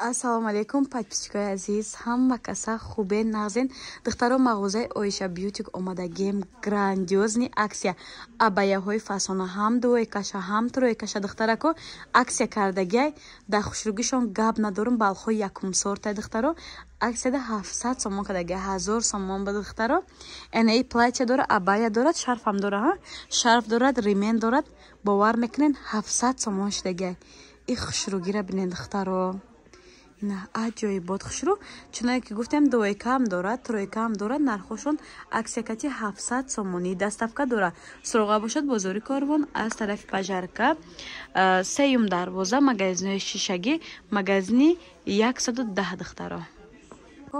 Ассалому алейкум, подписчикои азиз, ҳама каса хубен нағзен. Духтаро мағозаи Оиша Бьютик омадагем грандиозни аксия абаяҳои фасона ҳам дуойкаша ҳам троекаша духтарако аксия кардагиай да хушругишон гап надорум балхои якум сортай духтаро аксияда 700 сомон кардагиай 1000 сомон ба духтаро энаи платья дора абая дорад шарфам дора шарф дорад ремен дорад бовар мекунен 700 сомон шидагиай и хушругира бинен духтаро на аҷоибот хушру чуноне ки гуфтем дуойкаам дорад тройкаам дорад нархошон аксиякати 700 сомонӣ доставка дорад суроға бошад бозори Корвон аз тарафи пажарка сеюм дарвоза магазини шишагӣ магазини 110 духтаро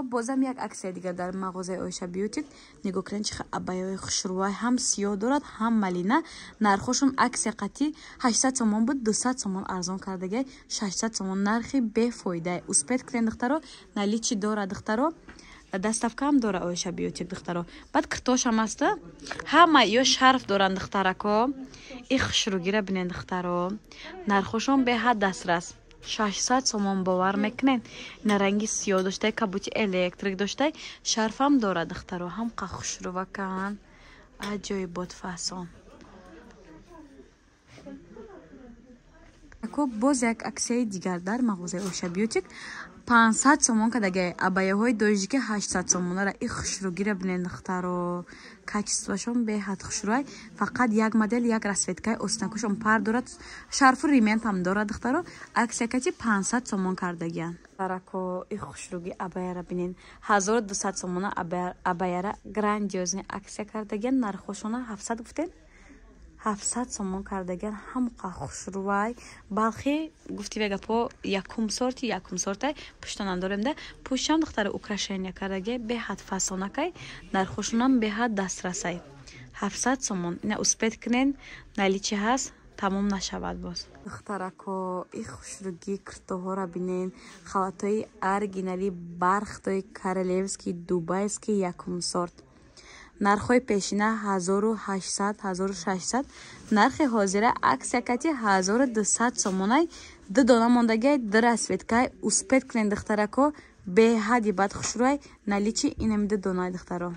бозам як аксия дигар дар мағозаи Оиша Бьютик нигоҳ кунед чиха абаяҳои хушрувай ҳам сиёҳ дорад ҳам малина нархошон аксия қати 800 сомон буд 200 сомон арзон кардагиай 600 сомон нархи бефоида успед кунед духтаро наличи дора духтаро доставкаам дора Оиша Бьютик духтаро баъд киртошам аста ҳама ё шарф доранд духтарако и хушругира бинед духтаро нархошон беҳад дастрас 600 сомон бовар мекунен на ранги сиёҳ доштай кабути электрик доштай шарфам дора духтаро ҳам қа хушрувакан аҷоибот фасон боз як аксияи дигар дар мағозаи Оиша Бьютик 500 сомон кадагиай абаяҳои дojiki 800 сомонара и хушругира бинен духтаро качествашон беҳад хушрувай фақат як модел як расветкаи оснакушон пар дорад шарфу рементам дорад духтаро аксиякати 500 сомон кардагиан тарако и хушруги абаяра бинен 1200 сомона абаяра грандиозни аксия кардагиан нархошона 700 гуфтен 700 сомон кардагиан ҳамқа хушрувай балхи гуфтивега по якум сортай пуштанам доремда пуштам духтара украшения кардагиай беҳад фасонакай нархошонам беҳад дастрасай 700 сомон ина успед кунен наличи ҳаст тамом нашавад боз духтарако и хушруги киртоҳора бинен халатои оригинали бархтои королевский дубайский якум сорт нархои пешина 1800 1600 нархи ҳозира аксиякати 1200 сомонай ду дона мондагиай ду расветкай успед кунен духтарако беҳади бад хушрувай наличи инами ду донай духтаро